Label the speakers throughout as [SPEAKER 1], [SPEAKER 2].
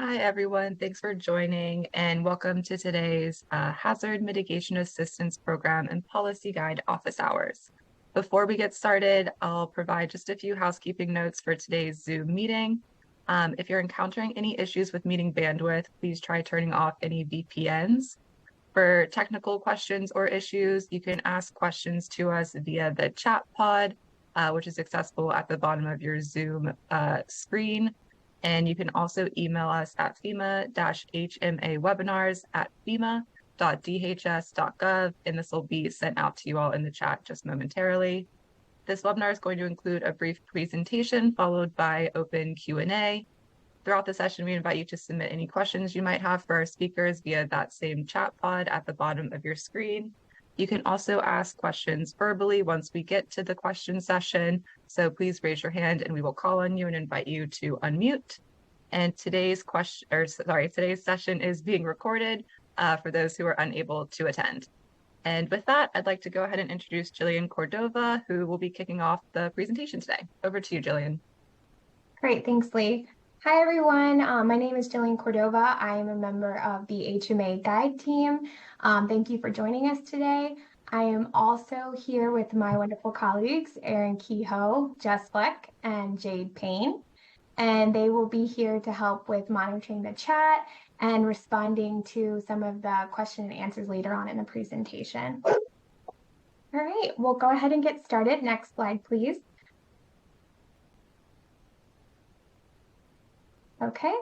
[SPEAKER 1] Hi, everyone. Thanks for joining and welcome to today's Hazard Mitigation Assistance Program and Policy Guide office hours. Before we get started, I'll provide just a few housekeeping notes for today's Zoom meeting. If you're encountering any issues with meeting bandwidth, please try turning off any VPNs. For technical questions or issues, you can ask questions to us via the chat pod, which is accessible at the bottom of your Zoom screen. And you can also email us at FEMA-HMAwebinars@fema.dhs.gov, and this will be sent out to you all in the chat just momentarily. This webinar is going to include a brief presentation followed by open Q&A. Throughout the session, we invite you to submit any questions you might have for our speakers via that same chat pod at the bottom of your screen. You can also ask questions verbally once we get to the question session. So please raise your hand and we will call on you and invite you to unmute. And today's session is being recorded for those who are unable to attend. And with that, I'd like to go ahead and introduce Jillian Cordova, who will be kicking off the presentation today. Over to you, Jillian.
[SPEAKER 2] Great, thanks, Lee. Hi, everyone. My name is Jillian Cordova. I am a member of the HMA Guide team. Thank you for joining us today. I am also here with my wonderful colleagues, Erin Kehoe, Jess Fleck, and Jade Payne. And they will be here to help with monitoring the chat and responding to some of the question and answers later on in the presentation. All right, we'll go ahead and get started. Next slide, please. Okay,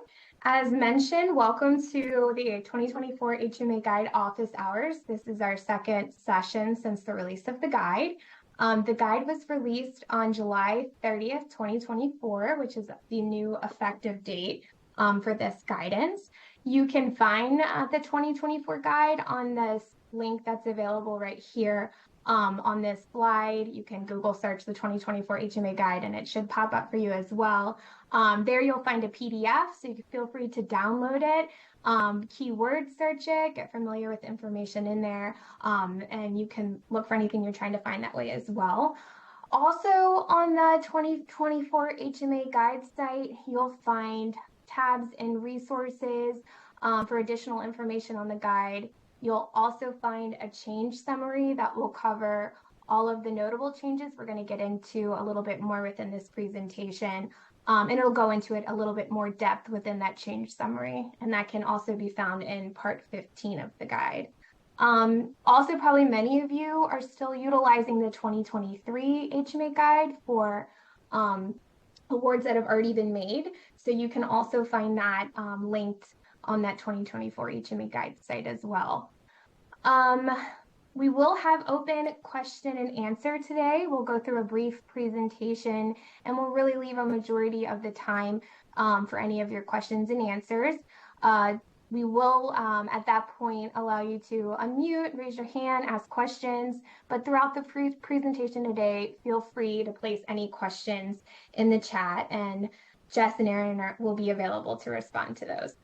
[SPEAKER 2] as mentioned, welcome to the 2024 HMA Guide office hours. This is our second session since the release of the guide. The guide was released on July 30th, 2024, which is the new effective date for this guidance. You can find the 2024 guide on this link that's available right here on this slide. You can Google search the 2024 HMA guide and it should pop up for you as well. There you'll find a PDF, so you can feel free to download it, keyword search it, get familiar with information in there, and you can look for anything you're trying to find that way as well. Also on the 2024 HMA guide site, you'll find tabs and resources for additional information on the guide. You'll also find a change summary that will cover all of the notable changes we're going to get into a little bit more within this presentation. And it'll go into it a little bit more depth within that change summary. And that can also be found in part 15 of the guide. Also, probably many of you are still utilizing the 2023 HMA guide for awards that have already been made. So you can also find that linked on that 2024 HMA guide site as well. We will have open question and answer today. We'll go through a brief presentation and we'll really leave a majority of the time for any of your questions and answers. We will, at that point, allow you to unmute, raise your hand, ask questions, but throughout the presentation today, feel free to place any questions in the chat and Jess and Erin will be available to respond to those.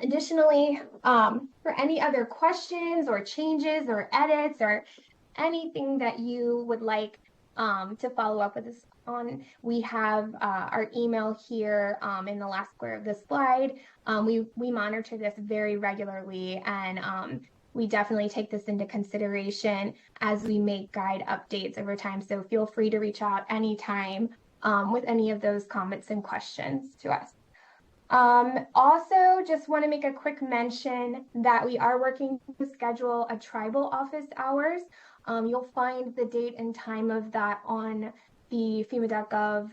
[SPEAKER 2] Additionally, for any other questions or changes or edits or anything that you would like to follow up with us on, we have our email here in the last square of the slide. We monitor this very regularly and we definitely take this into consideration as we make guide updates over time. So feel free to reach out anytime with any of those comments and questions to us. Also, just want to make a quick mention that we are working to schedule a tribal office hours. You'll find the date and time of that on the FEMA.gov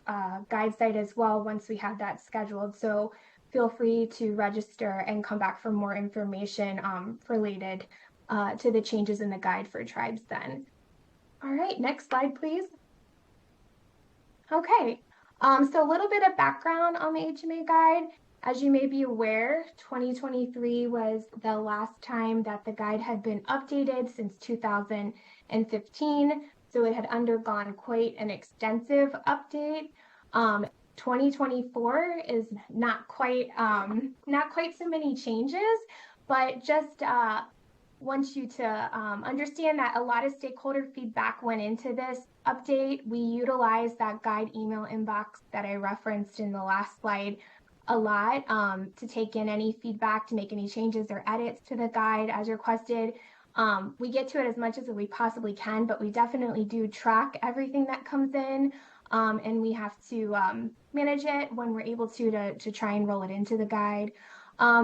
[SPEAKER 2] guide site as well once we have that scheduled. So feel free to register and come back for more information related to the changes in the guide for tribes then. All right, next slide, please. Okay, so a little bit of background on the HMA guide. As you may be aware, 2023 was the last time that the guide had been updated since 2015, so it had undergone quite an extensive update. 2024 is not quite so many changes, but just want you to understand that a lot of stakeholder feedback went into this update. We utilized that guide email inbox that I referenced in the last slide a lot to take in any feedback, to make any changes or edits to the guide as requested. We get to it as much as we possibly can, but we definitely do track everything that comes in, and we have to manage it when we're able to try and roll it into the guide.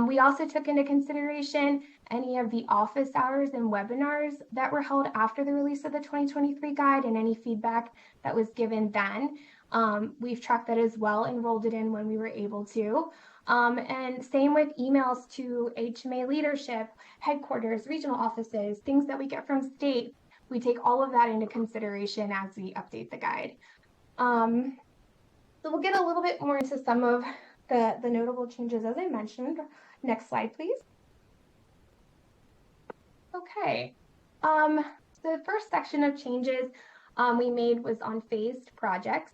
[SPEAKER 2] We also took into consideration any of the office hours and webinars that were held after the release of the 2023 guide and any feedback that was given then. We've tracked that as well and rolled it in when we were able to. And same with emails to HMA leadership, headquarters, regional offices, things that we get from state. We take all of that into consideration as we update the guide. So we'll get a little bit more into some of the notable changes as I mentioned. Next slide, please. Okay. The first section of changes we made was on phased projects.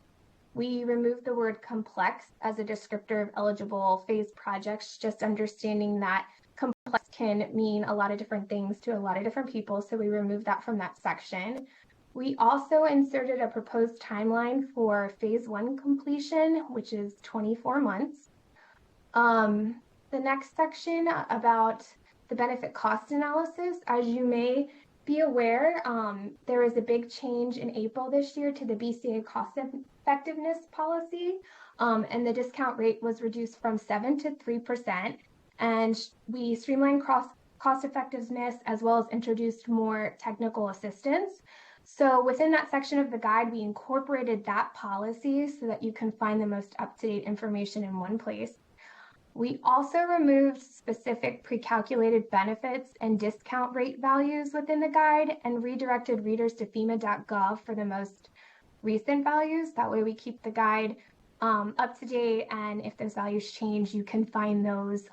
[SPEAKER 2] We removed the word complex as a descriptor of eligible phased projects, just understanding that complex can mean a lot of different things to a lot of different people. So we removed that from that section. We also inserted a proposed timeline for phase 1 completion, which is 24 months. The next section about the benefit cost analysis, as you may be aware, there was a big change in April this year to the BCA cost effectiveness policy, and the discount rate was reduced from 7% to 3%. And we streamlined cost effectiveness as well as introduced more technical assistance. So within that section of the guide, we incorporated that policy so that you can find the most up-to-date information in one place. We also removed specific pre-calculated benefits and discount rate values within the guide and redirected readers to FEMA.gov for the most recent values. That way we keep the guide up to date, and if those values change, you can find those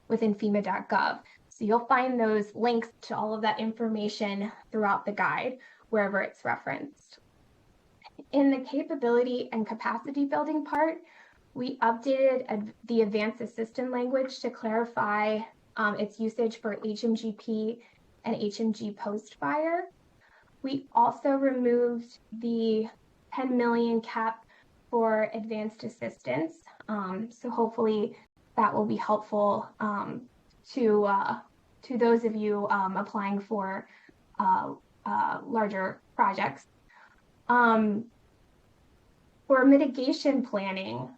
[SPEAKER 2] within FEMA.gov. So you'll find those links to all of that information throughout the guide, wherever it's referenced. In the capability and capacity building part, we updated the advanced assistant language to clarify its usage for HMGP and HMG post-fire. We also removed the 10 million cap for advanced assistance. So hopefully that will be helpful to those of you applying for larger projects. For mitigation planning,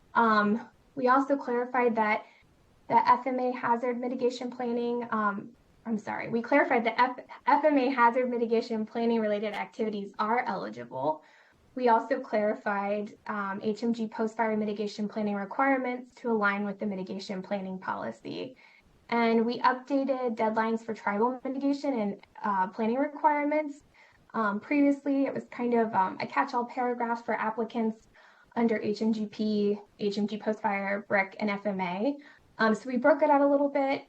[SPEAKER 2] we also clarified that the FMA hazard mitigation planning, we clarified that FMA hazard mitigation planning related activities are eligible. We also clarified HMG post-fire mitigation planning requirements to align with the mitigation planning policy. And we updated deadlines for tribal mitigation and planning requirements. Previously, it was kind of a catch-all paragraph for applicants under HMGP, HMG post-fire, BRIC, and FMA. So we broke it out a little bit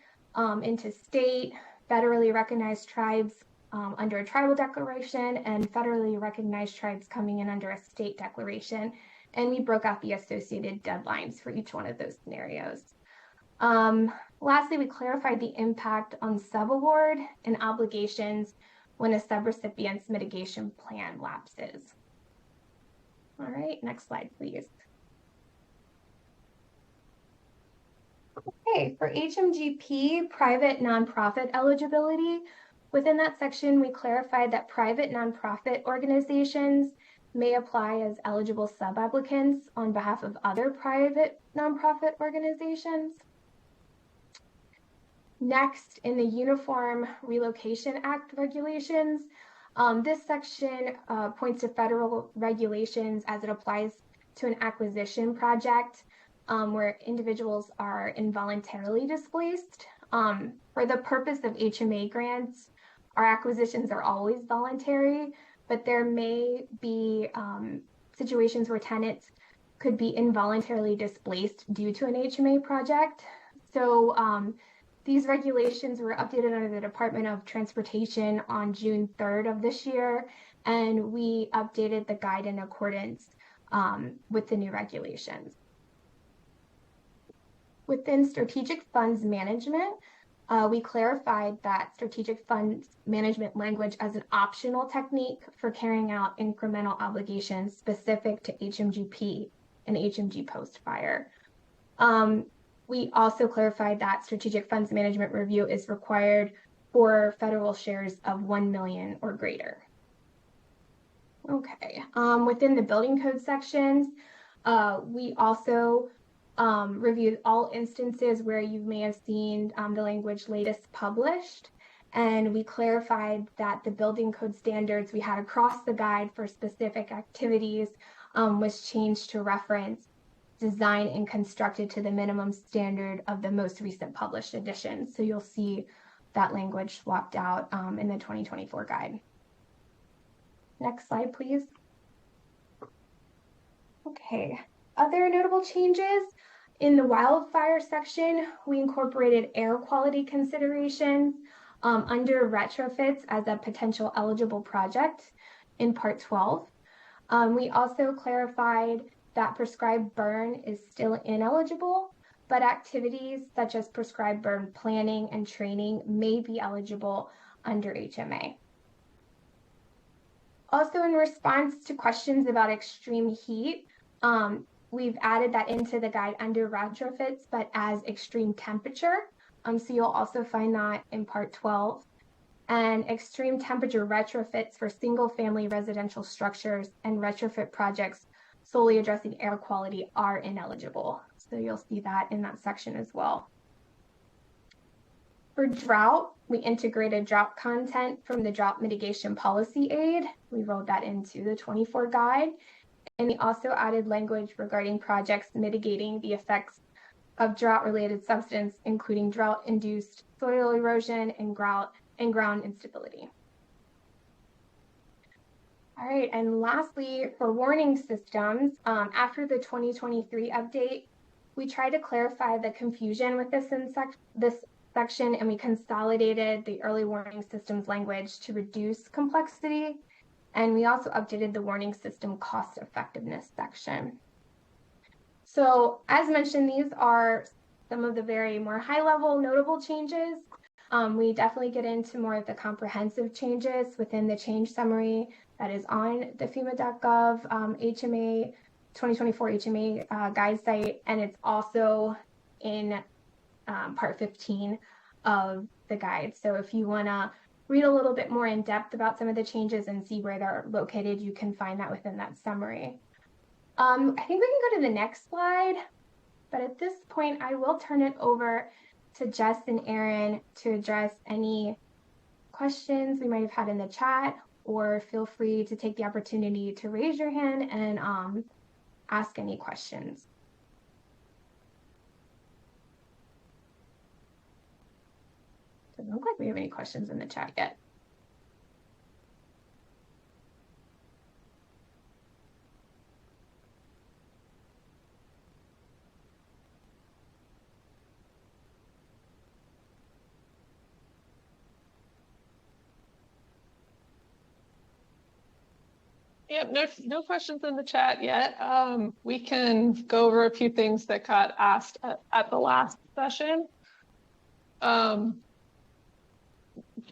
[SPEAKER 2] into state, federally recognized tribes under a tribal declaration, and federally recognized tribes coming in under a state declaration. And we broke out the associated deadlines for each one of those scenarios. Lastly, we clarified the impact on subaward and obligations when a subrecipient's mitigation plan lapses. All right, next slide, please. Okay, for HMGP, private nonprofit eligibility, within that section, we clarified that private nonprofit organizations may apply as eligible subapplicants on behalf of other private nonprofit organizations. Next, in the Uniform Relocation Act regulations, this section points to federal regulations as it applies to an acquisition project where individuals are involuntarily displaced. For the purpose of HMA grants, our acquisitions are always voluntary, but there may be situations where tenants could be involuntarily displaced due to an HMA project. So these regulations were updated under the Department of Transportation on June 3rd of this year, and we updated the guide in accordance with the new regulations. Within strategic funds management, we clarified that strategic funds management language as an optional technique for carrying out incremental obligations specific to HMGP and HMG post-fire. We also clarified that strategic funds management review is required for federal shares of 1 million or greater. Okay, within the building code sections, we also reviewed all instances where you may have seen the language latest published. And we clarified that the building code standards we had across the guide for specific activities was changed to reference designed and constructed to the minimum standard of the most recent published edition. So you'll see that language swapped out in the 2024 guide. Next slide, please. Okay, other notable changes. In the wildfire section, we incorporated air quality considerations under retrofits as a potential eligible project in Part 12. We also clarified that prescribed burn is still ineligible, but activities such as prescribed burn planning and training may be eligible under HMA. Also, in response to questions about extreme heat, we've added that into the guide under retrofits, but as extreme temperature. So you'll also find that in Part 12. And extreme temperature retrofits for single-family residential structures and retrofit projects solely addressing air quality are ineligible. So you'll see that in that section as well. For drought, we integrated drought content from the drought mitigation policy aid. We rolled that into the 24 guide. And we also added language regarding projects mitigating the effects of drought-related substance, including drought-induced soil erosion and ground instability. All right, and lastly, for warning systems, after the 2023 update, we tried to clarify the confusion with this section, and we consolidated the early warning systems language to reduce complexity. And we also updated the warning system cost effectiveness section. So as mentioned, these are some of the very more high level notable changes. We definitely get into more of the comprehensive changes within the change summary that is on the FEMA.gov HMA 2024 HMA guide site, and it's also in part 15 of the guide. So if you want to read a little bit more in depth about some of the changes and see where they're located, you can find that within that summary. I think we can go to the next slide, but at this point, I will turn it over to Jess and Aaron to address any questions we might have had in the chat, or feel free to take the opportunity to raise your hand and ask any questions. Doesn't look like we have any questions in the chat yet.
[SPEAKER 3] Yep, no questions in the chat yet. We can go over a few things that got asked at the last session.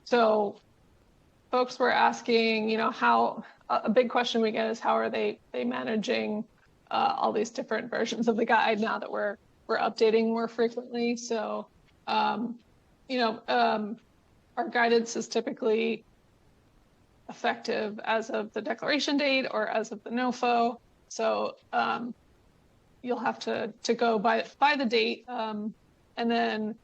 [SPEAKER 3] So folks were asking, how a big question we get is how are they managing all these different versions of the guide now that we're updating more frequently. So our guidance is typically effective as of the declaration date or as of the NOFO. So you'll have to go by the date, and then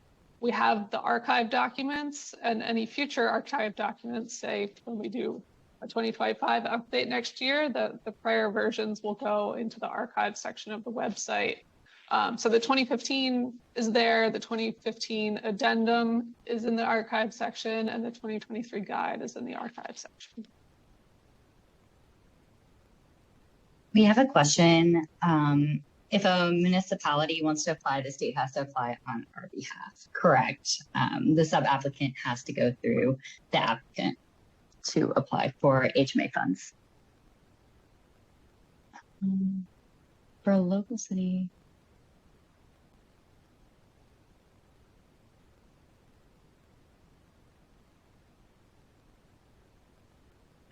[SPEAKER 3] we have the archive documents and any future archive documents. Say when we do a 2025 update next year, the prior versions will go into the archive section of the website. So the 2015 is there, the 2015 addendum is in the archive section, and the 2023 guide is in the archive section.
[SPEAKER 4] We have a question. If a municipality wants to apply, the state has to apply on our behalf, correct? The sub-applicant has to go through the applicant to apply for HMA funds. For a local city,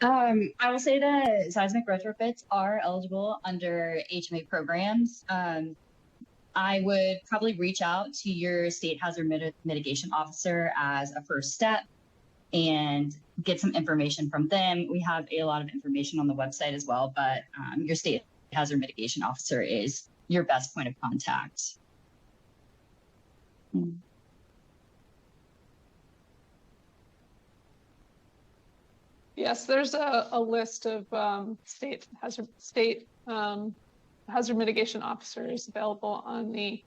[SPEAKER 4] I will say that seismic retrofits are eligible under HMA programs. I would probably reach out to your state hazard mitigation officer as a first step and get some information from them. We have a lot of information on the website as well, but your state hazard mitigation officer is your best point of contact.
[SPEAKER 3] Yes, there's a list of state hazard mitigation officers available on the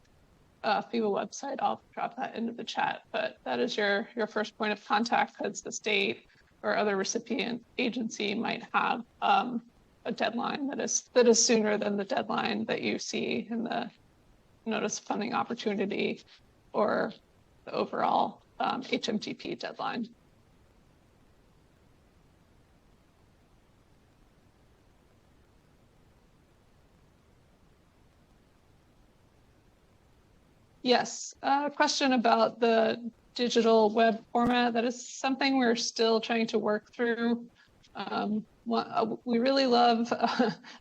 [SPEAKER 3] FEMA website. I'll drop that into the chat, but that is your first point of contact, because the state or other recipient agency might have a deadline that is sooner than the deadline that you see in the notice of funding opportunity or the overall HMGP deadline. Yes, a question about the digital web format. That is something we're still trying to work through. We really love,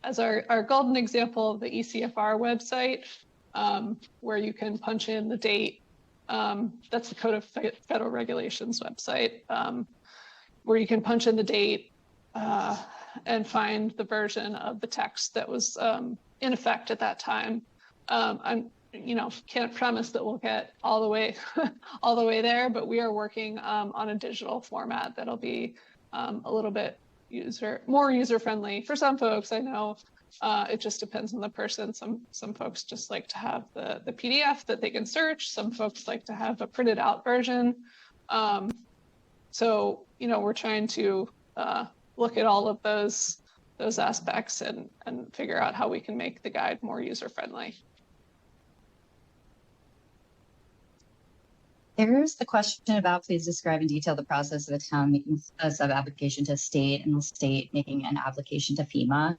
[SPEAKER 3] as our golden example, the ECFR website, where you can punch in the date. That's the Code of Federal Regulations website, where you can punch in the date and find the version of the text that was in effect at that time. Can't promise that we'll get all the way there, but we are working on a digital format that'll be a little bit more user friendly for some folks. I know it just depends on the person. Some folks just like to have the PDF that they can search. Some folks like to have a printed out version. So we're trying to look at all of those aspects and figure out how we can make the guide more user friendly.
[SPEAKER 4] There's the question about, please describe in detail the process of a town making a sub-application to state and the state making an application to FEMA.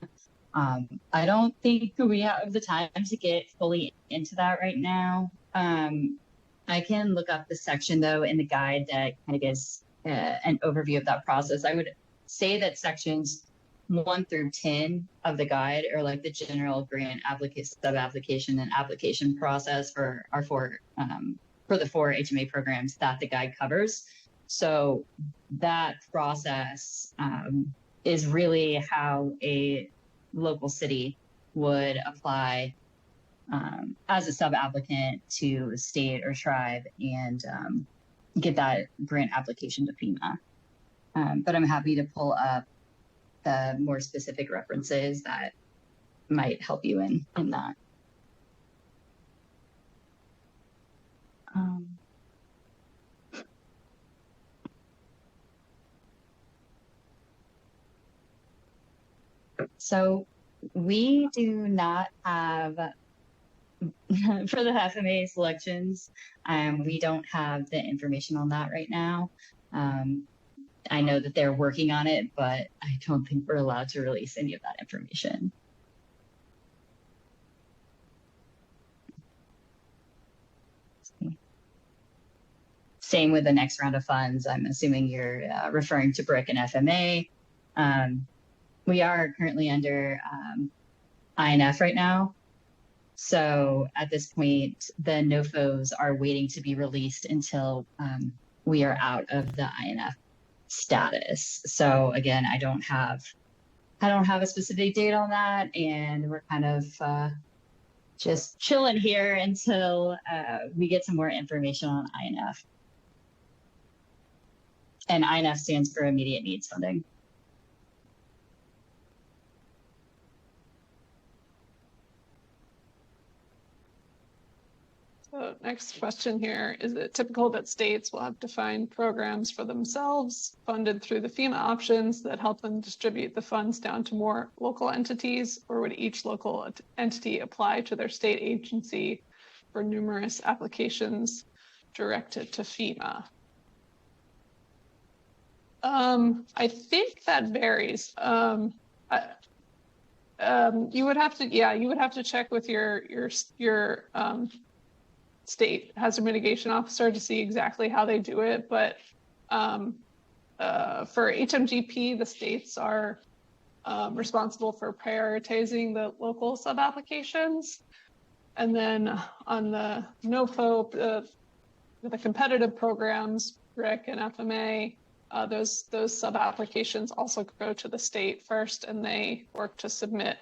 [SPEAKER 4] I don't think we have the time to get fully into that right now. I can look up the section though in the guide that kind of gives an overview of that process. I would say that sections 1 through 10 of the guide are like the general grant application, sub-application, and application process for the 4 HMA programs that the guide covers. So that process is really how a local city would apply as a sub-applicant to a state or tribe and get that grant application to FEMA. But I'm happy to pull up the more specific references that might help you in that. So we do not have, for the FMA selections, we don't have the information on that right now. I know that they're working on it, but I don't think we're allowed to release any of that information. Same with the next round of funds. I'm assuming you're referring to BRIC and FMA. We are currently under INF right now. So at this point, the NOFOs are waiting to be released until we are out of the INF status. So again, I don't have a specific date on that, and we're kind of just chilling here until we get some more information on INF. And INF stands for immediate needs funding.
[SPEAKER 3] So next question here, is it typical that states will have defined programs for themselves funded through the FEMA options that help them distribute the funds down to more local entities, or would each local entity apply to their state agency for numerous applications directed to FEMA? I think that varies. You would have to check with your state hazard mitigation officer to see exactly how they do it. But for HMGP, the states are responsible for prioritizing the local sub-applications. And then on the NOFO, the competitive programs, RIC and FMA, those sub-applications also go to the state first, and they work to submit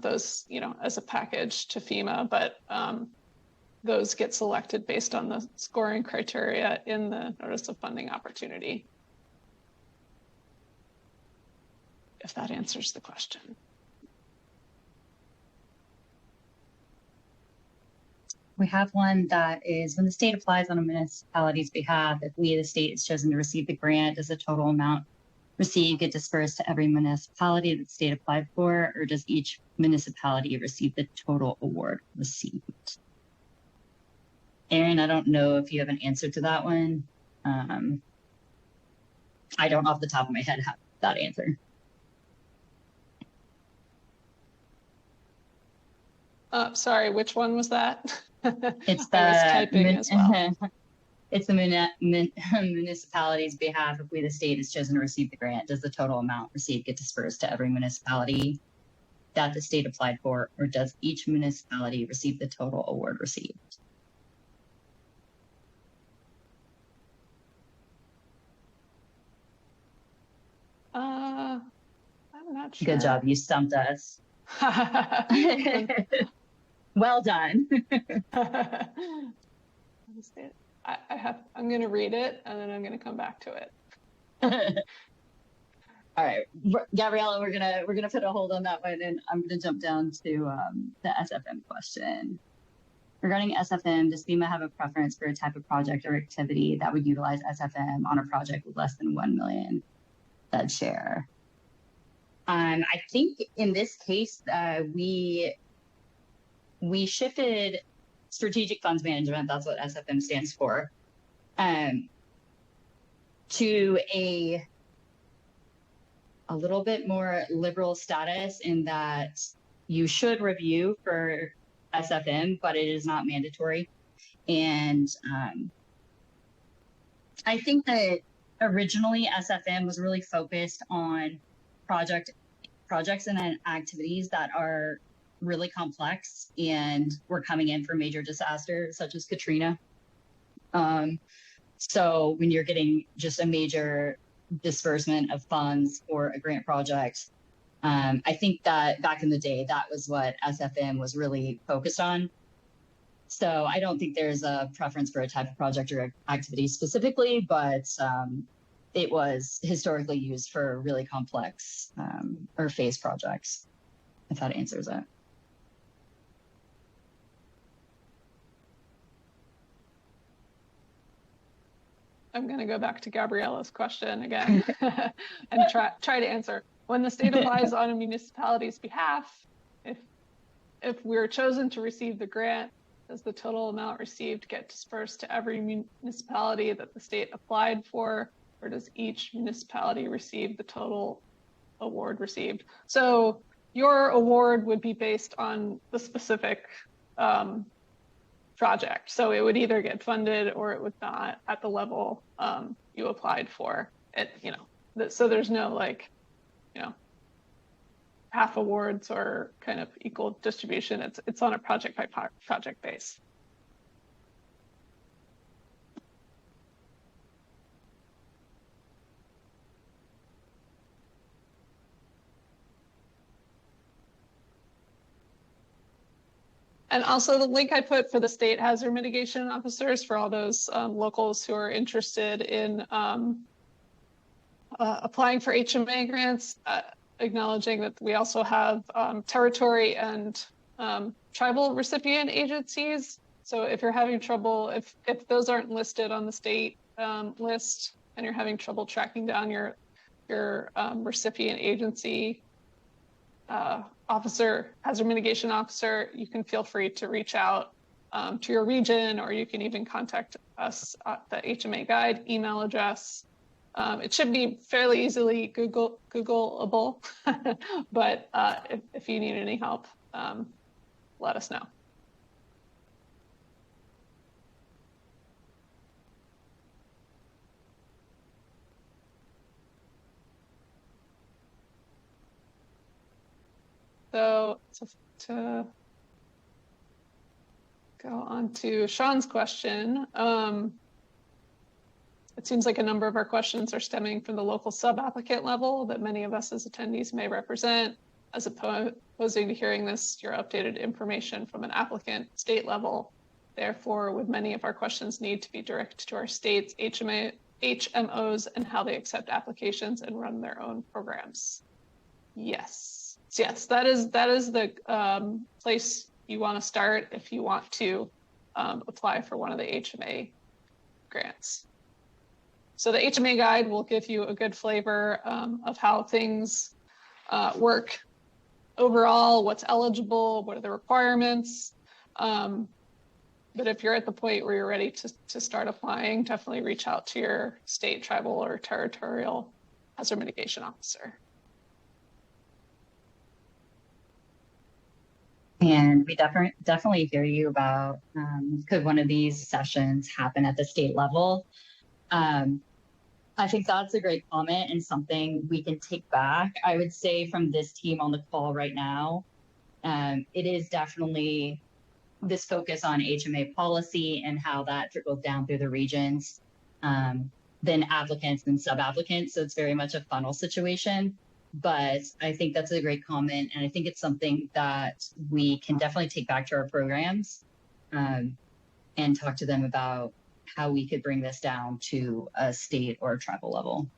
[SPEAKER 3] those, as a package to FEMA, but those get selected based on the scoring criteria in the notice of funding opportunity. If that answers the question.
[SPEAKER 4] We have one that is, when the state applies on a municipality's behalf, if we, the state, is chosen to receive the grant, does the total amount received get dispersed to every municipality that the state applied for, or does each municipality receive the total award received? Erin, I don't know if you have an answer to that one. I don't off the top of my head have that answer.
[SPEAKER 3] Sorry, which one was that?
[SPEAKER 4] It's
[SPEAKER 3] I was typing as well.
[SPEAKER 4] It's the municipality's behalf. If we, the state, is chosen to receive the grant, does the total amount received get dispersed to every municipality that the state applied for, or does each municipality receive the total award received?
[SPEAKER 3] I'm not sure.
[SPEAKER 4] Good job, you stumped us. Well done.
[SPEAKER 3] I'm going to read it, and then I'm going to come back to it.
[SPEAKER 4] All right, Gabriella, we're gonna put a hold on that one, and I'm gonna jump down to the SFM question. Regarding SFM, does FEMA have a preference for a type of project or activity that would utilize SFM on a project with less than 1 million fed share? I think in this case, we shifted strategic funds management, that's what SFM stands for, to a little bit more liberal status, in that you should review for SFM, but it is not mandatory. And I think that originally SFM was really focused on projects and activities that are really complex and were coming in for major disasters such as Katrina. So when you're getting just a major disbursement of funds for a grant project, I think that back in the day, that was what SFM was really focused on. So I don't think there's a preference for a type of project or activity specifically, but it was historically used for really complex or phase projects, if that answers it.
[SPEAKER 3] I'm going to go back to Gabriella's question again and try to answer. When the state applies on a municipality's behalf, if we're chosen to receive the grant, does the total amount received get dispersed to every municipality that the state applied for, or does each municipality receive the total award received? So your award would be based on the specific project. So it would either get funded or it would not at the level you applied for it, so there's no half awards or kind of equal distribution. It's on a project by project base. And also the link I put for the state hazard mitigation officers for all those locals who are interested in applying for HMA grants, acknowledging that we also have territory and tribal recipient agencies. So if you're having trouble, if those aren't listed on the state list and you're having trouble tracking down your recipient agency officer, hazard mitigation officer, you can feel free to reach out to your region, or you can even contact us at the HMA Guide email address. It should be fairly easily Googleable, but if you need any help, let us know. So to go on to Sean's question. It seems like a number of our questions are stemming from the local sub-applicant level that many of us as attendees may represent, as opposing to hearing your updated information from an applicant state level. Therefore, would many of our questions need to be directed to our state's HMOs and how they accept applications and run their own programs? Yes, that is the place you want to start if you want to apply for one of the HMA grants. So the HMA guide will give you a good flavor of how things work overall, what's eligible, what are the requirements. But if you're at the point where you're ready to start applying, definitely reach out to your state, tribal, or territorial hazard mitigation officer.
[SPEAKER 4] And we definitely hear you about could one of these sessions happen at the state level? I think that's a great comment and something we can take back. I would say from this team on the call right now, it is definitely this focus on HMA policy and how that trickles down through the regions, then applicants and sub-applicants. So it's very much a funnel situation. But I think that's a great comment. And I think it's something that we can definitely take back to our programs and talk to them about how we could bring this down to a state or a tribal level.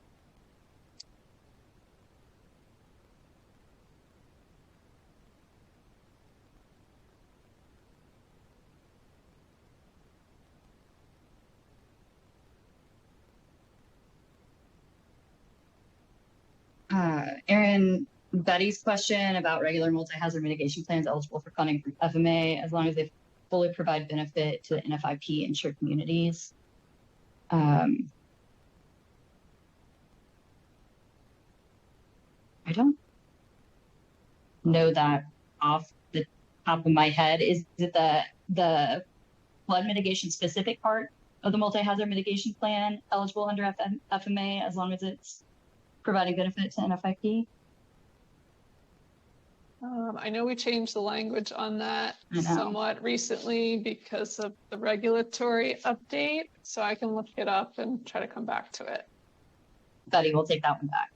[SPEAKER 4] Aaron, Betty's question about regular multi-hazard mitigation plans eligible for funding from FMA as long as they fully provide benefit to the NFIP insured communities. I don't know that off the top of my head. Is it the flood mitigation specific part of the multi-hazard mitigation plan eligible under FMA as long as it's providing benefit to NFIP?
[SPEAKER 3] I know we changed the language on that somewhat recently because of the regulatory update, so I can look it up and try to come back to it.
[SPEAKER 4] Betty, we'll take that one back.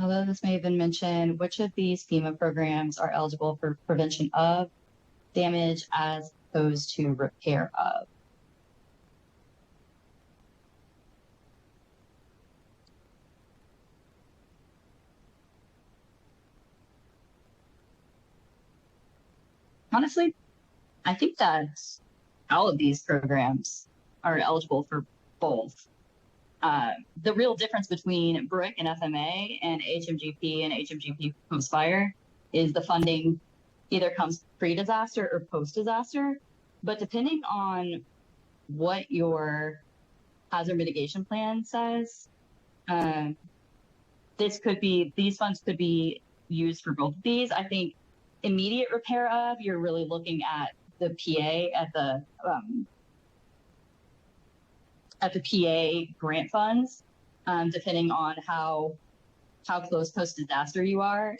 [SPEAKER 4] Although this may have been mentioned, which of these FEMA programs are eligible for prevention of damage as opposed to repair of? Honestly, I think that all of these programs are eligible for both. The real difference between BRIC and FMA and HMGP and HMGP post-fire is the funding either comes pre-disaster or post-disaster. But depending on what your hazard mitigation plan says, these funds could be used for both of these. I think immediate repair of, you're really looking at the PA at the PA grant funds, depending on how close post disaster you are.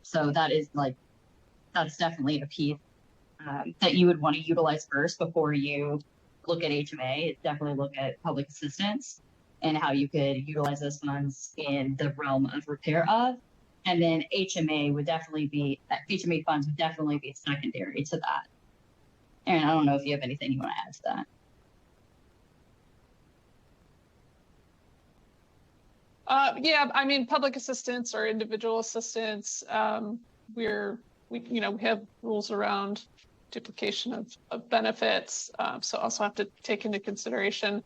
[SPEAKER 4] So that's definitely a piece that you would want to utilize first before you look at HMA. Definitely look at public assistance and how you could utilize those funds in the realm of repair of. And then HMA funds would definitely be secondary to that. Aaron, I don't know if you have anything you want to add to that.
[SPEAKER 3] Yeah, I mean, public assistance or individual assistance, we have rules around duplication of benefits. So also have to take into consideration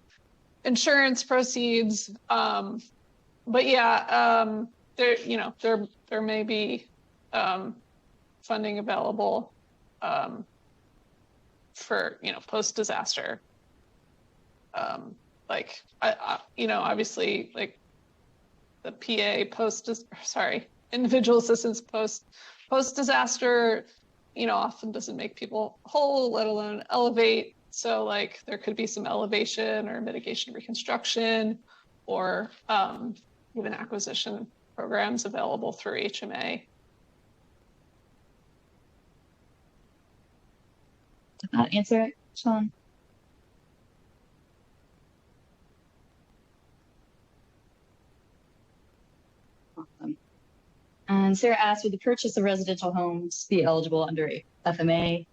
[SPEAKER 3] insurance proceeds. But yeah, there may be funding available for post-disaster. Obviously, like the PA individual assistance post-disaster, often doesn't make people whole, let alone elevate. So like there could be some elevation or mitigation reconstruction or even acquisition programs available through HMA
[SPEAKER 4] Did that answer it, Sean? Awesome. And Sarah asked, would the purchase of residential homes be eligible under FMA?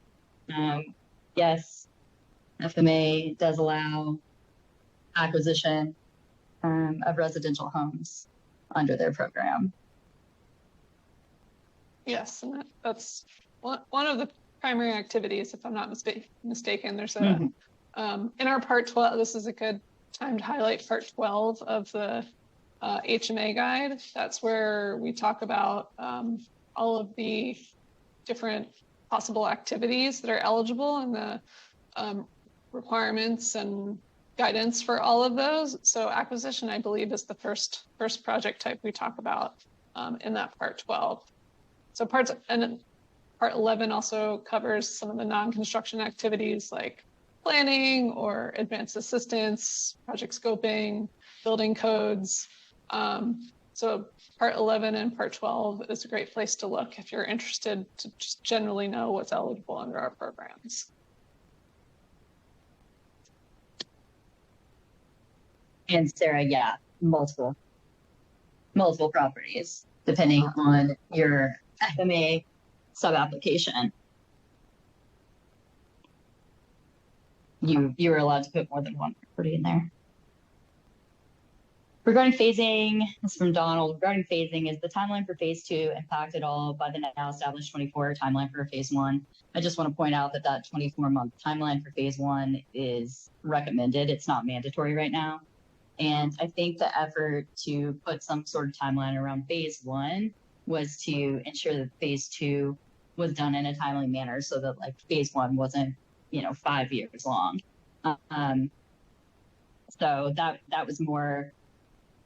[SPEAKER 4] Yes, FMA does allow acquisition of residential homes under their program.
[SPEAKER 3] Yes, and that's one of the primary activities, if I'm not mistaken. There's a in our part 12. This is a good time to highlight part 12 of the HMA guide. That's where we talk about all of the different possible activities that are eligible and the requirements and guidance for all of those. So acquisition, I believe, is the first project type we talk about in that part 12. So part 11 also covers some of the non-construction activities like planning or advanced assistance, project scoping, building codes. So part 11 and part 12 is a great place to look if you're interested to just generally know what's eligible under our programs.
[SPEAKER 4] And Sarah, yeah, multiple properties, depending on your FMA sub-application. You were allowed to put more than one property in there. Regarding phasing, this is from Donald. Regarding phasing, is the timeline for phase 2 impacted all by the now established 24 timeline for phase 1? I just want to point out that 24-month timeline for phase 1 is recommended. It's not mandatory right now. And I think the effort to put some sort of timeline around phase 1 was to ensure that phase 2 was done in a timely manner so that like phase 1 wasn't, 5 years long. So that was more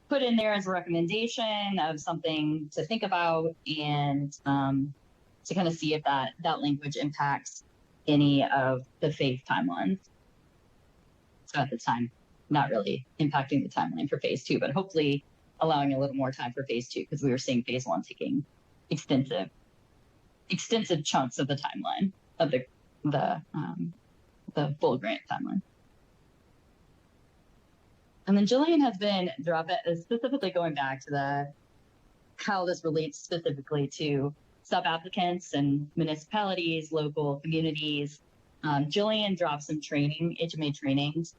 [SPEAKER 4] put in there as a recommendation of something to think about and to kind of see if that language impacts any of the phase timelines. So at the time, not really impacting the timeline for phase 2, but hopefully allowing a little more time for phase 2 because we were seeing phase 1 taking extensive chunks of the timeline of the full grant timeline. And then Jillian has been specifically going back to how this relates specifically to sub-applicants and municipalities, local communities. Jillian dropped some HMA trainings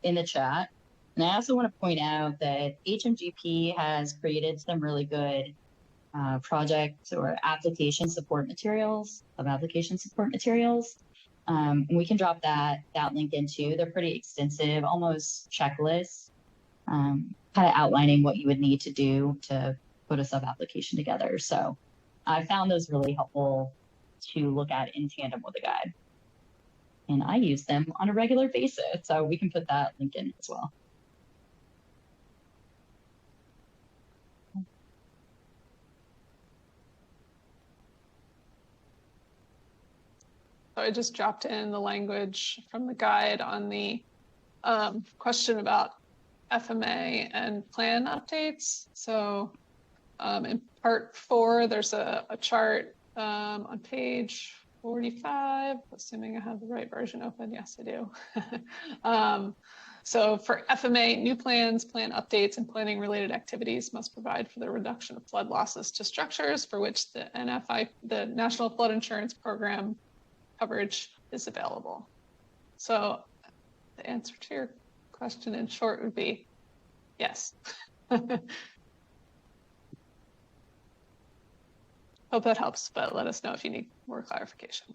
[SPEAKER 4] in the chat. And I also want to point out that HMGP has created some really good project or application support materials, sub-application support materials. And we can drop that link in too. They're pretty extensive, almost checklists, kind of outlining what you would need to do to put a sub-application together. So I found those really helpful to look at in tandem with the guide. And I use them on a regular basis. So we can put that link in as well.
[SPEAKER 3] So I just dropped in the language from the guide on the question about FMA and plan updates. So in part 4, there's a chart on page 45, assuming I have the right version open. Yes, I do. So for FMA, new plans, plan updates, and planning related activities must provide for the reduction of flood losses to structures for which the NFI, the National Flood Insurance Program coverage is available. So the answer to your question in short would be yes. Hope that helps, but let us know if you need more clarification.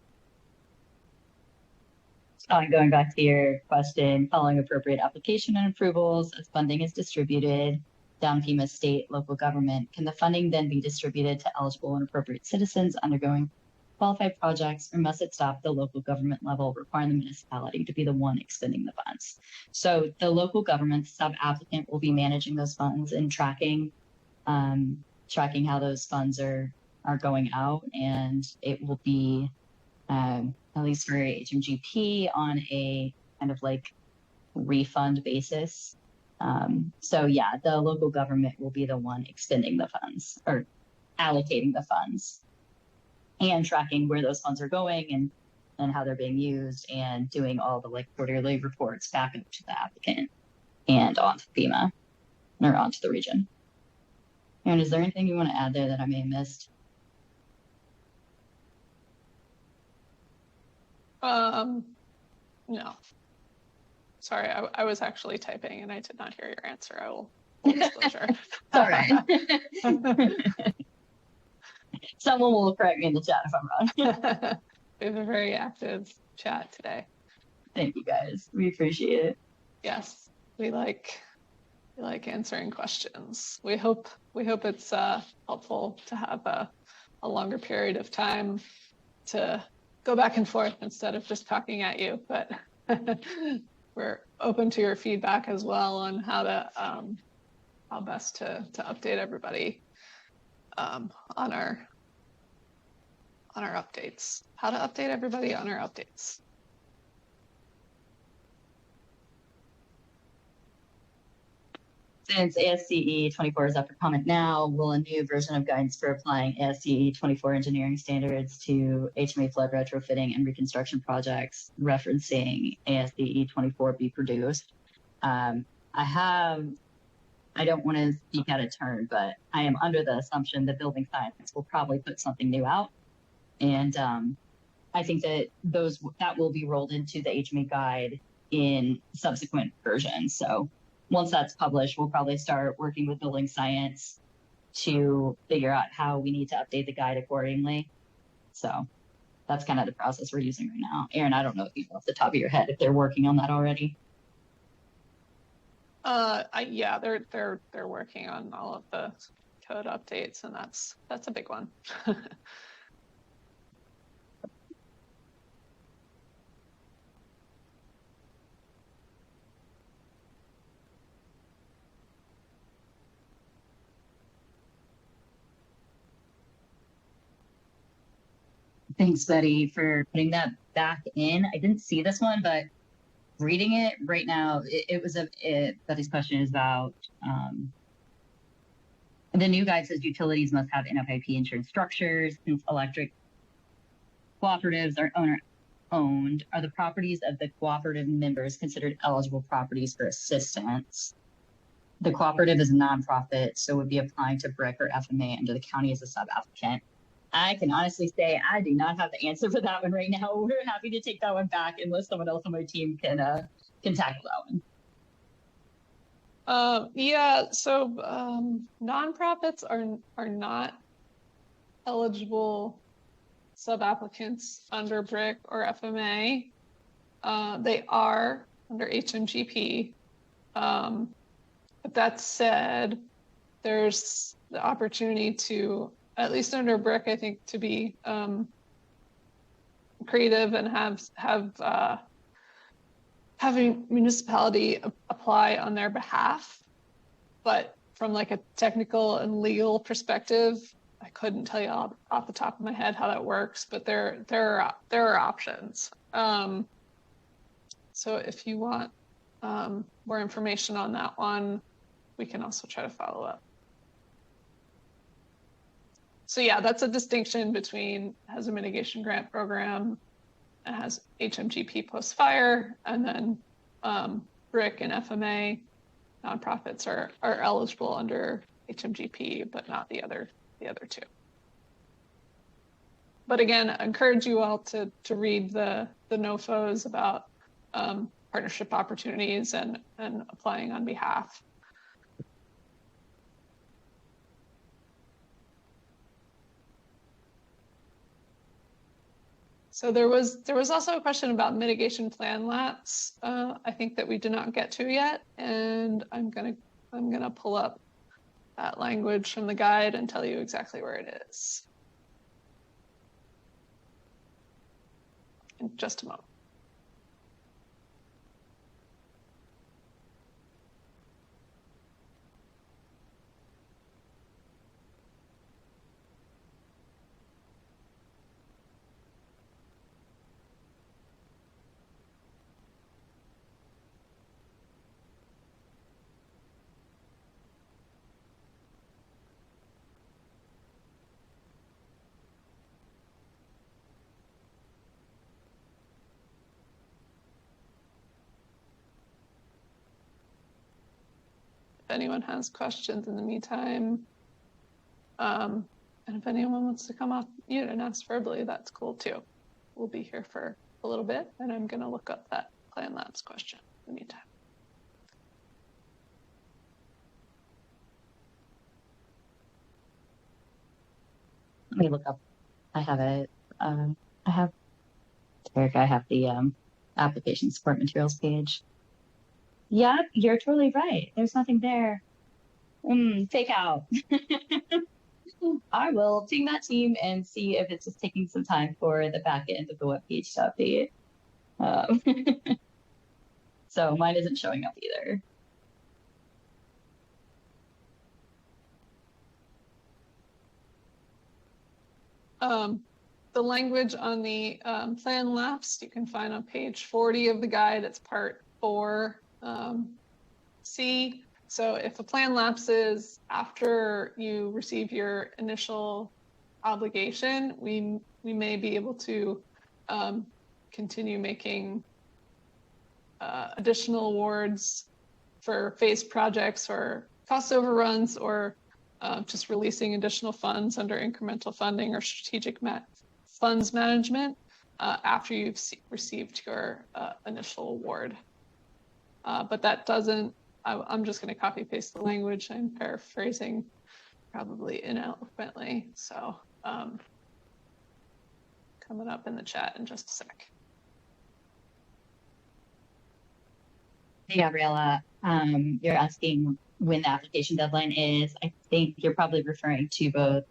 [SPEAKER 4] Going back to your question, following appropriate application and approvals as funding is distributed down FEMA state, local government, can the funding then be distributed to eligible and appropriate citizens undergoing qualified projects, or must it stop at the local government level, requiring the municipality to be the one expending the funds? So the local government sub-applicant will be managing those funds and tracking how those funds are going out, and it will be at least for HMGP on a kind of like refund basis. So yeah, the local government will be the one expending the funds or allocating the funds and tracking where those funds are going and how they're being used, and doing all the like quarterly reports back up to the applicant and onto FEMA or onto the region. Aaron, is there anything you want to add there that I may have missed?
[SPEAKER 3] No. Sorry, I was actually typing and I did not hear your answer. I will full disclosure.
[SPEAKER 4] It's all right. Someone will correct me in the chat if I'm wrong.
[SPEAKER 3] We have a very active chat today.
[SPEAKER 4] Thank you guys. We appreciate it.
[SPEAKER 3] Yes, we like answering questions. We hope it's helpful to have a longer period of time to go back and forth instead of just talking at you. But we're open to your feedback as well on how best to update everybody on our updates. How to update everybody on our updates.
[SPEAKER 4] Since ASCE 24 is up for comment now, will a new version of guidance for applying ASCE 24 engineering standards to HMA flood retrofitting and reconstruction projects referencing ASCE 24 be produced? I don't want to speak out of turn, but I am under the assumption that building science will probably put something new out. And I think that that will be rolled into the HMA guide in subsequent versions. So once that's published, we'll probably start working with building science to figure out how we need to update the guide accordingly. So that's kind of the process we're using right now. Aaron, I don't know if you know off the top of your head if they're working on that already.
[SPEAKER 3] Yeah, they're working on all of the code updates, and that's a big one.
[SPEAKER 4] Thanks, Betty, for putting that back in. I didn't see this one, but reading it right now, Betty's question is about the new guide says utilities must have NFIP insured structures. Since electric cooperatives are owner-owned, are the properties of the cooperative members considered eligible properties for assistance? The cooperative is a nonprofit, so would be applying to BRIC or FMA under the county as a sub-applicant. I can honestly say I do not have the answer for that one right now. We're happy to take that one back unless someone else on my team can tackle that one.
[SPEAKER 3] Yeah, so nonprofits are not eligible sub-applicants under BRIC or FMA. They are under HMGP. But that said, there's the opportunity to, at least under BRIC, I think, to be creative and having municipality apply on their behalf. But from like a technical and legal perspective, I couldn't tell you off the top of my head how that works, but there are options. So if you want more information on that one, we can also try to follow up. So yeah, that's a distinction between has a mitigation grant program and has HMGP post-fire, and then BRIC and FMA nonprofits are eligible under HMGP, but not the other two. But again, I encourage you all to read the NOFOs about partnership opportunities and applying on behalf. So there was also a question about mitigation plan lapse. I think that we did not get to yet, and I'm gonna pull up that language from the guide and tell you exactly where it is in just a moment. anyone has questions in the meantime. And if anyone wants to come off mute and ask verbally, that's cool too. We'll be here for a little bit, and I'm going to look up that Plan Labs question in the meantime.
[SPEAKER 4] Let me look up. I have it. Eric, I have the application support materials page. Yep, you're totally right. There's nothing there. Fake out. I will ping that team and see if it's just taking some time for the back end of the webpage to update. So mine isn't showing up either.
[SPEAKER 3] The language on the plan lapse you can find on page 40 of the guide. It's part 4C. So if a plan lapses after you receive your initial obligation, we may be able to continue making additional awards for phased projects or cost overruns, or just releasing additional funds under incremental funding or strategic funds management after you've received your initial award. But that doesn't, I'm just going to copy paste the language. I'm paraphrasing probably ineloquently. So coming up in the chat in just a sec.
[SPEAKER 4] Hey, Gabriella, you're asking when the application deadline is. I think you're probably referring to both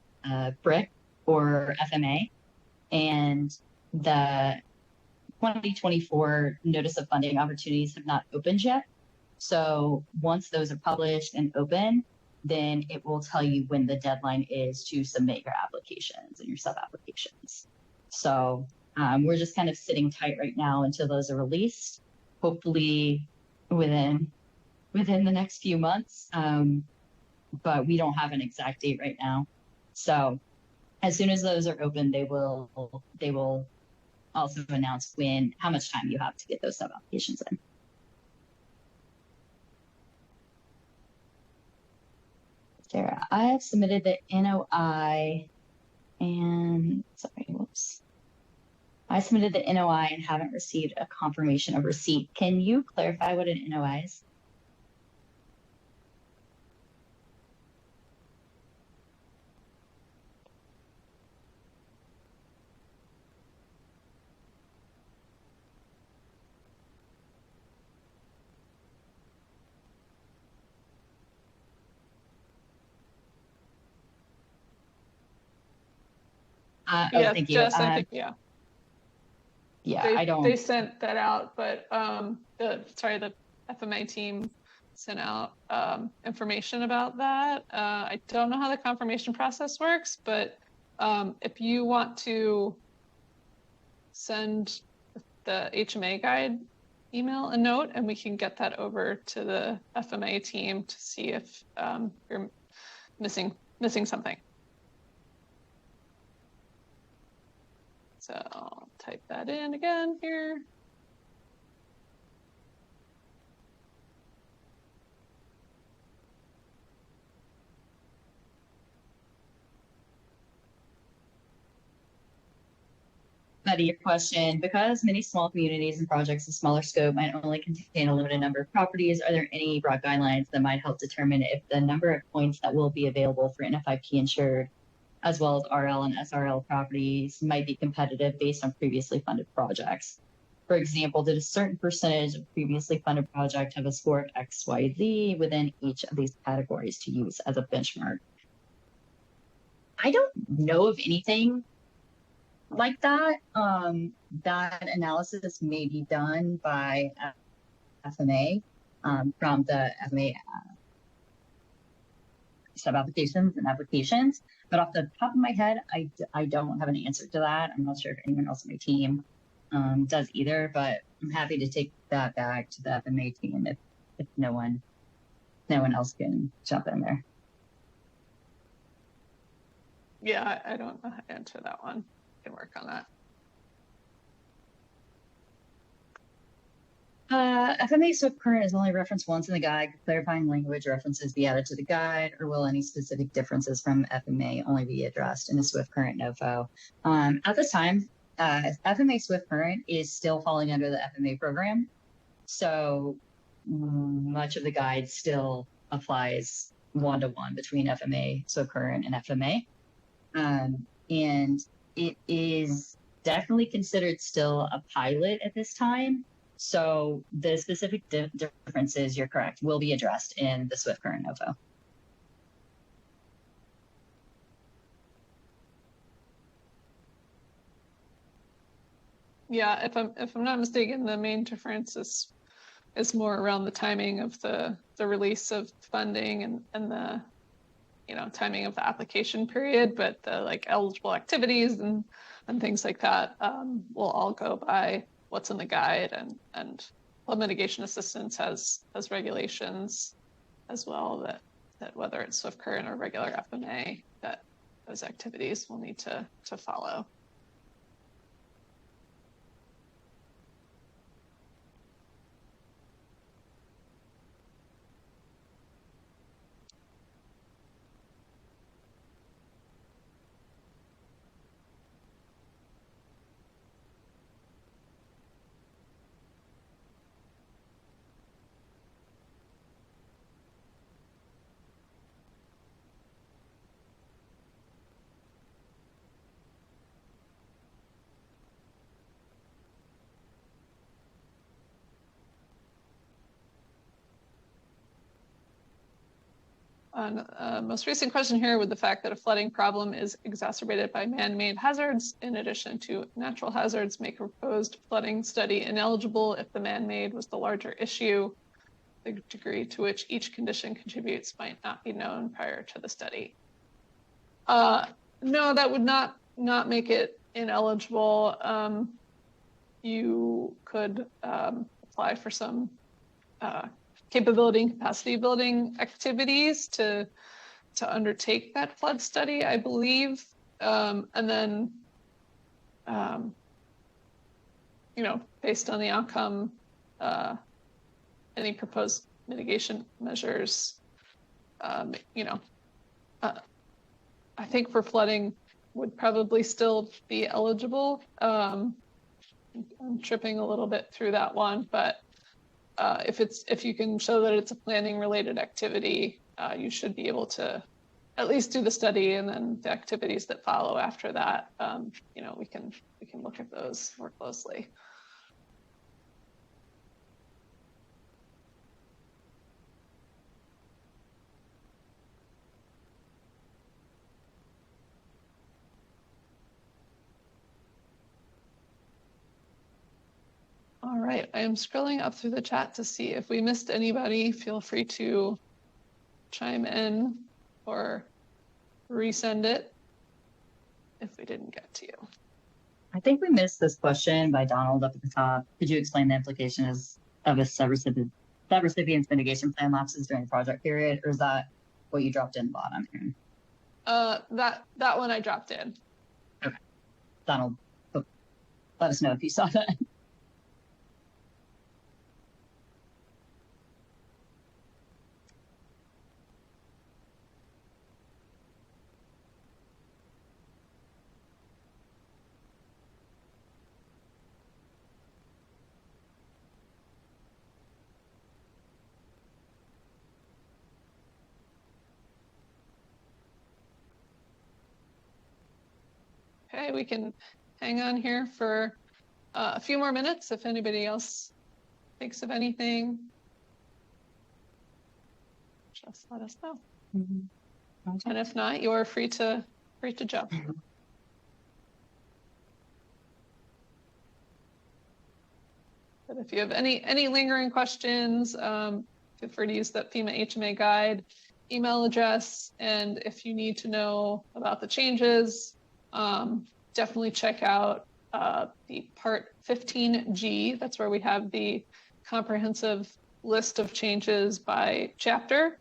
[SPEAKER 4] BRIC or FMA, and the 2024 Notice of Funding Opportunities have not opened yet. So once those are published and open, then it will tell you when the deadline is to submit your applications and your sub-applications. So we're just kind of sitting tight right now until those are released, hopefully within the next few months. But we don't have an exact date right now. So as soon as those are open, they will also announce how much time you have to get those sub-applications in. Sarah, I have submitted the NOI and I submitted the NOI and haven't received a confirmation of receipt. Can you clarify what an NOI is?
[SPEAKER 3] Yeah,
[SPEAKER 4] thank you.
[SPEAKER 3] Jess, I think, yeah.
[SPEAKER 4] Yeah,
[SPEAKER 3] They sent that out, but the FMA team sent out information about that. I don't know how the confirmation process works, but if you want to send the HMA guide email a note, and we can get that over to the FMA team to see if you're missing something. So I'll type that in again here.
[SPEAKER 4] Betty, your question, because many small communities and projects of smaller scope might only contain a limited number of properties, are there any broad guidelines that might help determine if the number of points that will be available for NFIP insured, as well as RL and SRL properties, might be competitive based on previously funded projects? For example, did a certain percentage of previously funded project have a score of XYZ within each of these categories to use as a benchmark? I don't know of anything like that. That analysis may be done by FMA from the FMA sub-applications and applications. But off the top of my head, I don't have an answer to that. I'm not sure if anyone else on my team does either, but I'm happy to take that back to the FMA team if no one else can jump in there.
[SPEAKER 3] Yeah, I don't know how to answer that one. I can work on that.
[SPEAKER 4] FMA SWIFT current is only referenced once in the guide. Clarifying language references be added to the guide, or will any specific differences from FMA only be addressed in the SWIFT current NOFO? At this time, FMA SWIFT current is still falling under the FMA program. So much of the guide still applies one-to-one between FMA SWIFT current and FMA. And it is definitely considered still a pilot at this time. So the specific differences, you're correct, will be addressed in the SWIFT current NOFO.
[SPEAKER 3] Yeah, if I'm not mistaken, the main difference is more around the timing of the release of funding and the timing of the application period, but the like eligible activities and things like that will all go by what's in the guide, and flood mitigation assistance has regulations as well that whether it's SWIFT current or regular FMA, that those activities will need to follow. Most recent question here, with the fact that a flooding problem is exacerbated by man-made hazards in addition to natural hazards, make a proposed flooding study ineligible if the man-made was the larger issue. The degree to which each condition contributes might not be known prior to the study. No, that would not make it ineligible. You could apply for some capability and capacity building activities to undertake that flood study, I believe. And then, based on the outcome, any proposed mitigation measures, I think for flooding would probably still be eligible. I'm tripping a little bit through that one, but if you can show that it's a planning related activity, you should be able to at least do the study, and then the activities that follow after that, we can look at those more closely. All right, I am scrolling up through the chat to see if we missed anybody. Feel free to chime in or resend it if we didn't get to you.
[SPEAKER 4] I think we missed this question by Donald up at the top. Could you explain the implications of a subrecipient's mitigation plan lapses during the project period, or is that what you dropped in bottom here?
[SPEAKER 3] That one I dropped in.
[SPEAKER 4] Okay, Donald, let us know if you saw that.
[SPEAKER 3] Okay, we can hang on here for a few more minutes if anybody else thinks of anything. Just let us know. Mm-hmm. And if not, you are free to jump. Mm-hmm. But if you have any lingering questions, feel free to use that FEMA HMA guide email address. And if you need to know about the changes, definitely check out the Part 15G. That's where we have the comprehensive list of changes by chapter.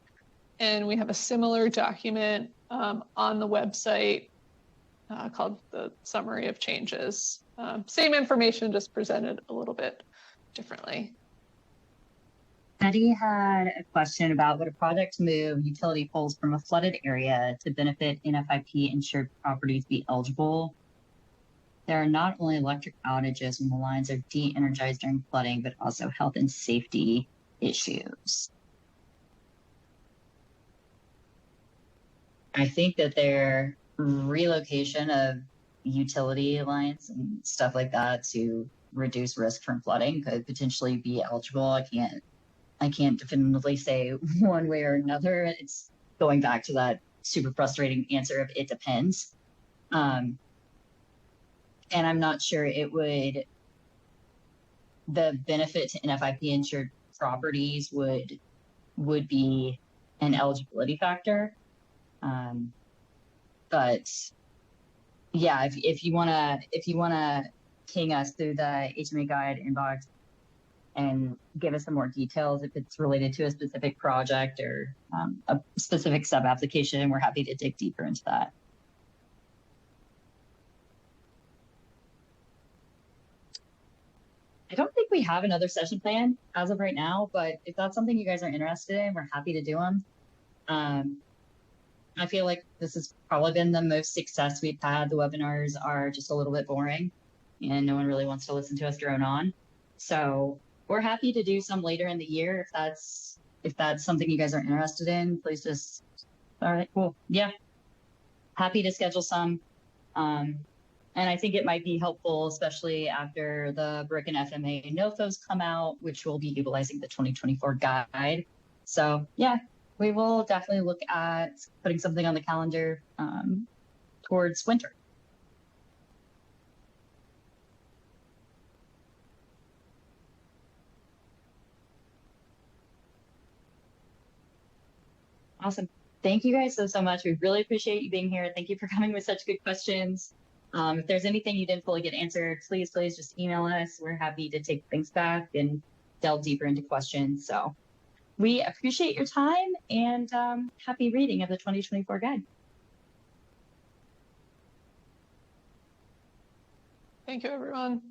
[SPEAKER 3] And we have a similar document on the website called the Summary of Changes. Same information, just presented a little bit differently.
[SPEAKER 4] Betty had a question about would a project move utility poles from a flooded area to benefit NFIP insured properties be eligible? There are not only electric outages when the lines are de-energized during flooding, but also health and safety issues. I think that their relocation of utility lines and stuff like that to reduce risk from flooding could potentially be eligible. I can't definitively say one way or another. It's going back to that super frustrating answer of it depends. And I'm not sure the benefit to NFIP insured properties would be an eligibility factor. But yeah, if you wanna ping us through the HMA guide inbox and give us some more details if it's related to a specific project or a specific sub application, we're happy to dig deeper into that. I don't think we have another session plan as of right now, but if that's something you guys are interested in, we're happy to do them. I feel like this has probably been the most success we've had. The webinars are just a little bit boring and no one really wants to listen to us drone on. So we're happy to do some later in the year if that's something you guys are interested in. Please just, all right, cool. Yeah, happy to schedule some. And I think it might be helpful, especially after the BRIC and FMA NOFOs come out, which will be utilizing the 2024 guide. So yeah, we will definitely look at putting something on the calendar towards winter. Awesome. Thank you guys so much. We really appreciate you being here. Thank you for coming with such good questions. If there's anything you didn't fully get answered, please just email us. We're happy to take things back and delve deeper into questions. So we appreciate your time and happy reading of the 2024 guide.
[SPEAKER 3] Thank you, everyone.